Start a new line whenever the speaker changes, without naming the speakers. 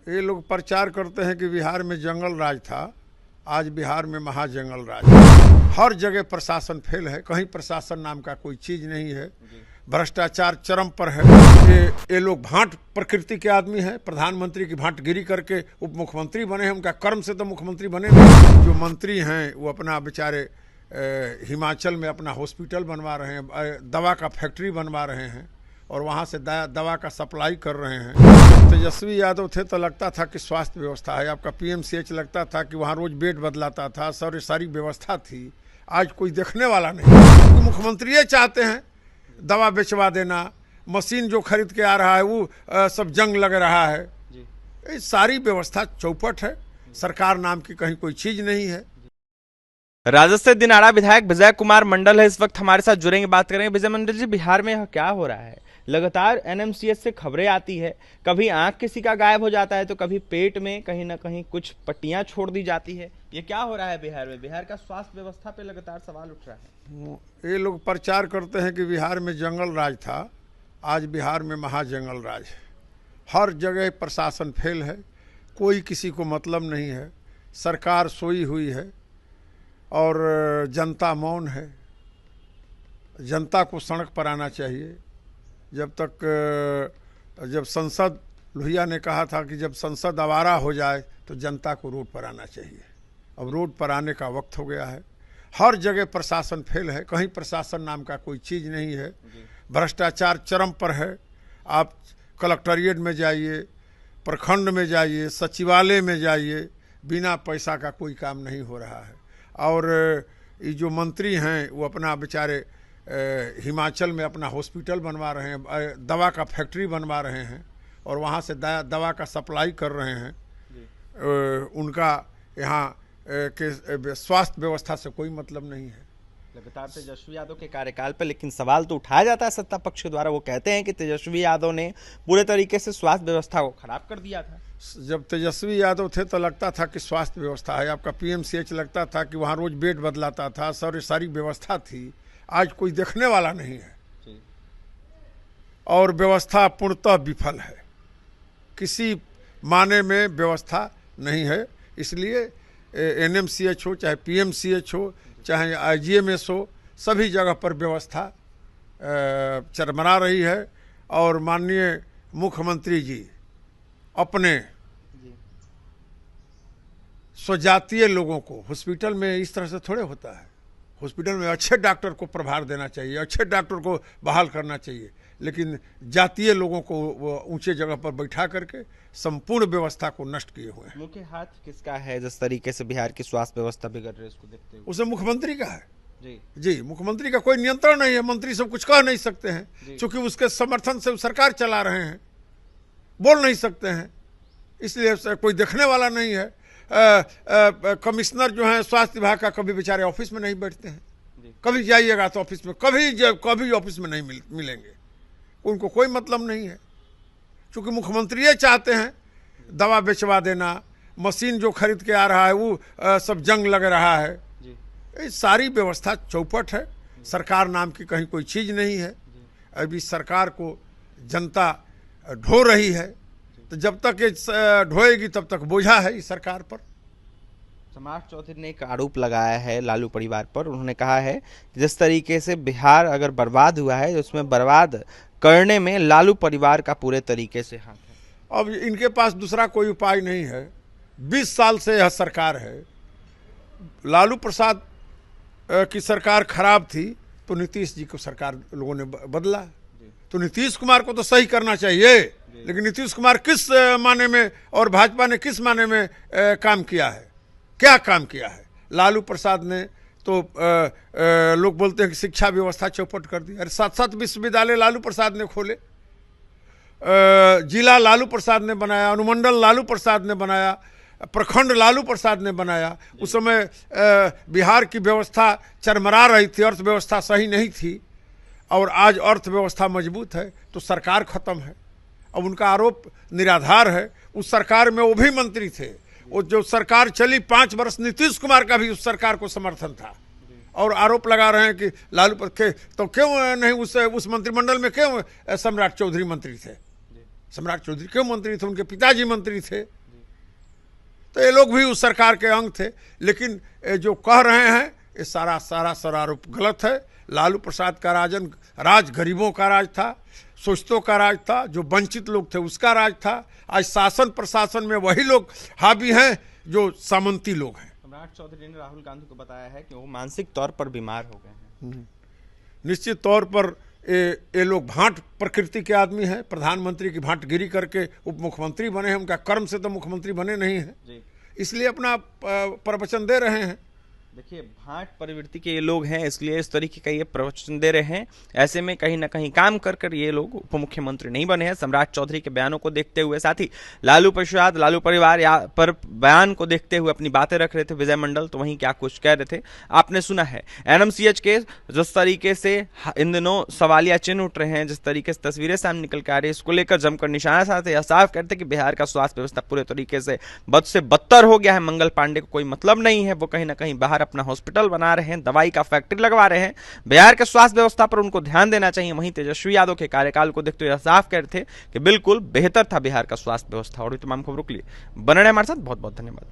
ये लोग प्रचार करते हैं कि बिहार में जंगल राज था, आज बिहार में महाजंगल राज है। हर जगह प्रशासन फेल है, कहीं प्रशासन नाम का कोई चीज नहीं है। भ्रष्टाचार चरम पर है। ये लोग भांट प्रकृति के आदमी हैं, प्रधानमंत्री की भांटगिरी करके उप मुख्यमंत्री बने हैं। उनका कर्म से तो मुख्यमंत्री बने नहीं। जो मंत्री हैं वो अपना बेचारे हिमाचल में अपना हॉस्पिटल बनवा रहे हैं, दवा का फैक्ट्री बनवा रहे हैं और वहाँ से दवा का सप्लाई कर रहे हैं। तेजस्वी यादव थे तो लगता था कि स्वास्थ्य व्यवस्था है, आपका पीएमसीएच लगता था कि वहाँ रोज बेड बदलाता था, सारी व्यवस्था थी। आज कोई देखने वाला नहीं, क्योंकि मुख्यमंत्री ये चाहते हैं दवा बेचवा देना, मशीन जो खरीद के आ रहा है वो सब जंग लग रहा है। ये सारी व्यवस्था चौपट है, सरकार नाम की कहीं कोई चीज नहीं है।
राजद से दिनारा विधायक विजय कुमार मंडल है इस वक्त हमारे साथ जुड़ेंगे, बात करेंगे। विजय मंडल जी, बिहार में यह क्या हो रहा है? लगातार एनएमसीएच से खबरें आती है, कभी आंख किसी का गायब हो जाता है तो कभी पेट में कहीं ना कहीं कुछ पट्टियां छोड़ दी जाती है। ये क्या हो रहा है बिहार में? बिहार का स्वास्थ्य व्यवस्था पे लगातार सवाल उठ रहा है।
ये लोग प्रचार करते हैं कि बिहार में जंगल राज था, आज बिहार में महाजंगल राज है। हर जगह प्रशासन फेल है, कोई किसी को मतलब नहीं है, सरकार सोई हुई है और जनता मौन है। जनता को सड़क पर आना चाहिए। जब संसद, लोहिया ने कहा था कि जब संसद आवारा हो जाए तो जनता को रोड पर आना चाहिए। अब रोड पर आने का वक्त हो गया है। हर जगह प्रशासन फेल है, कहीं प्रशासन नाम का कोई चीज़ नहीं है। भ्रष्टाचार चरम पर है। आप कलेक्ट्रेट में जाइए, प्रखंड में जाइए, सचिवालय में जाइए, बिना पैसा का कोई काम नहीं हो रहा है। और ये जो मंत्री हैं वो अपना बेचारे हिमाचल में अपना हॉस्पिटल बनवा रहे हैं, दवा का फैक्ट्री बनवा रहे हैं और वहाँ से दवा का सप्लाई कर रहे हैं। उनका यहाँ के स्वास्थ्य व्यवस्था से कोई मतलब नहीं है।
लगातार तेजस्वी यादव के कार्यकाल पर लेकिन सवाल तो उठाया जाता है सत्ता पक्ष के द्वारा। वो कहते हैं कि तेजस्वी यादव ने पूरे तरीके से स्वास्थ्य व्यवस्था को खराब कर दिया था।
जब तेजस्वी यादव थे तो लगता था कि स्वास्थ्य व्यवस्था है, आपका पीएमसीएच लगता था कि वहाँ रोज बेड बदलाता था, सारी व्यवस्था थी। आज कोई देखने वाला नहीं है और व्यवस्था पूर्णतः विफल है। किसी माने में व्यवस्था नहीं है। इसलिए एनएमसीएच हो, चाहे पीएमसीएच हो, चाहे आईजीएमएस हो, सभी जगह पर व्यवस्था चरमरा रही है। और माननीय मुख्यमंत्री जी अपने स्वजातीय लोगों को, हॉस्पिटल में इस तरह से थोड़े होता है। हॉस्पिटल में अच्छे डॉक्टर को प्रभार देना चाहिए, अच्छे डॉक्टर को बहाल करना चाहिए, लेकिन जातीय लोगों को वो ऊंचे जगह पर बैठा करके संपूर्ण व्यवस्था को नष्ट किए हुए हैं।
मुख्य हाथ किसका है जिस तरीके से बिहार की स्वास्थ्य व्यवस्था बिगड़ रही है उसको देखते हुए?
उसे मुख्यमंत्री का है
जी।
मुख्यमंत्री का कोई नियंत्रण नहीं है। मंत्री सब कुछ कह नहीं सकते हैं क्योंकि उसके समर्थन से सरकार चला रहे हैं, बोल नहीं सकते हैं, इसलिए कोई देखने वाला नहीं है। कमिश्नर जो है स्वास्थ्य विभाग का कभी बेचारे ऑफिस में नहीं बैठते हैं। कभी जाइएगा तो ऑफिस में, कभी ऑफिस में नहीं मिलेंगे। उनको कोई मतलब नहीं है, क्योंकि मुख्यमंत्री ये चाहते हैं दवा बेचवा देना, मशीन जो खरीद के आ रहा है वो सब जंग लग रहा है। ये सारी व्यवस्था चौपट है, सरकार नाम की कहीं कोई चीज़ नहीं है। अभी सरकार को जनता ढो रही है, तो जब तक ये ढोएगी तब तक बोझा है इस सरकार पर।
समाज चौधरी ने एक आरोप लगाया है लालू परिवार पर। उन्होंने कहा है कि जिस तरीके से बिहार अगर बर्बाद हुआ है, उसमें बर्बाद करने में लालू परिवार का पूरे तरीके से हाथ है।
अब इनके पास दूसरा कोई उपाय नहीं है। 20 साल से यह सरकार है। लालू प्रसाद की सरकार खराब थी तो नीतीश जी को सरकार लोगों ने बदला, तो नीतीश कुमार को तो सही करना चाहिए। लेकिन नीतीश कुमार किस माने में और भाजपा ने किस माने में काम किया है? क्या काम किया है? लालू प्रसाद ने तो लोग बोलते हैं कि शिक्षा व्यवस्था चौपट कर दी। अरे 7 विश्वविद्यालय लालू प्रसाद ने खोले, जिला लालू प्रसाद ने बनाया, अनुमंडल लालू प्रसाद ने बनाया, प्रखंड लालू प्रसाद ने बनाया। उस समय बिहार की व्यवस्था चरमरा रही थी, अर्थव्यवस्था सही नहीं थी, और आज अर्थव्यवस्था मजबूत है तो सरकार खत्म है। अब उनका आरोप निराधार है। उस सरकार में वो भी मंत्री थे, वो जो सरकार चली 5 वर्ष, नीतीश कुमार का भी उस सरकार को समर्थन था, और आरोप लगा रहे हैं कि लालू पर के तो क्यों नहीं उस मंत्रिमंडल में क्यों सम्राट चौधरी मंत्री थे? सम्राट चौधरी क्यों मंत्री थे? उनके पिताजी मंत्री थे। तो ये लोग भी उस सरकार के अंग थे। लेकिन ये जो कह रहे हैं ये सारा आरोप गलत है। लालू प्रसाद का राज गरीबों का राज था, शोषितों का राज था, जो वंचित लोग थे उसका राज था। आज शासन प्रशासन में वही लोग हावी हैं जो सामंती लोग हैं।
सम्राट चौधरी ने राहुल गांधी को बताया है कि वो मानसिक तौर पर बीमार हो गए हैं।
निश्चित तौर पर ये लोग भांट प्रकृति के आदमी हैं। प्रधानमंत्री की भांटगिरी करके उप मुख्यमंत्री बने हैं, उनका कर्म से तो मुख्यमंत्री बने नहीं हैं, इसलिए अपना प्रवचन दे रहे हैं।
देखिए, भाट प्रवृत्ति के ये लोग हैं, इसलिए इस तरीके का ये प्रवचन दे रहे हैं। ऐसे में कहीं ना कहीं काम कर कर ये लोग उप मुख्यमंत्री नहीं बने हैं। सम्राट चौधरी के बयानों को देखते हुए, साथ ही लालू प्रसाद, लालू परिवार पर बयान को देखते हुए अपनी बातें रख रहे थे विजय मंडल, तो वहीं क्या कुछ कह रहे थे आपने सुना है। एनएमसीएच के जिस तरीके से इन दिनों सवालिया चिन्ह उठ रहे हैं, जिस तरीके से तस्वीरें सामने निकल के आ रही है, इसको लेकर जमकर निशाना साधते यह साफ करते कि बिहार का स्वास्थ्य व्यवस्था पूरे तरीके से बद से बदतर हो गया है। मंगल पांडे को कोई मतलब नहीं है, वो कहीं ना कहीं बाहर अपना हॉस्पिटल बना रहे हैं, दवाई का फैक्ट्री लगवा रहे हैं। बिहार के स्वास्थ्य व्यवस्था पर उनको ध्यान देना चाहिए। वहीं तेजस्वी यादव के कार्यकाल को देखते हुए साफ कह रहे थे कि बिल्कुल बेहतर था बिहार का स्वास्थ्य व्यवस्था। और तमाम खबरों के लिए बने रहे हमारे साथ। बहुत बहुत धन्यवाद।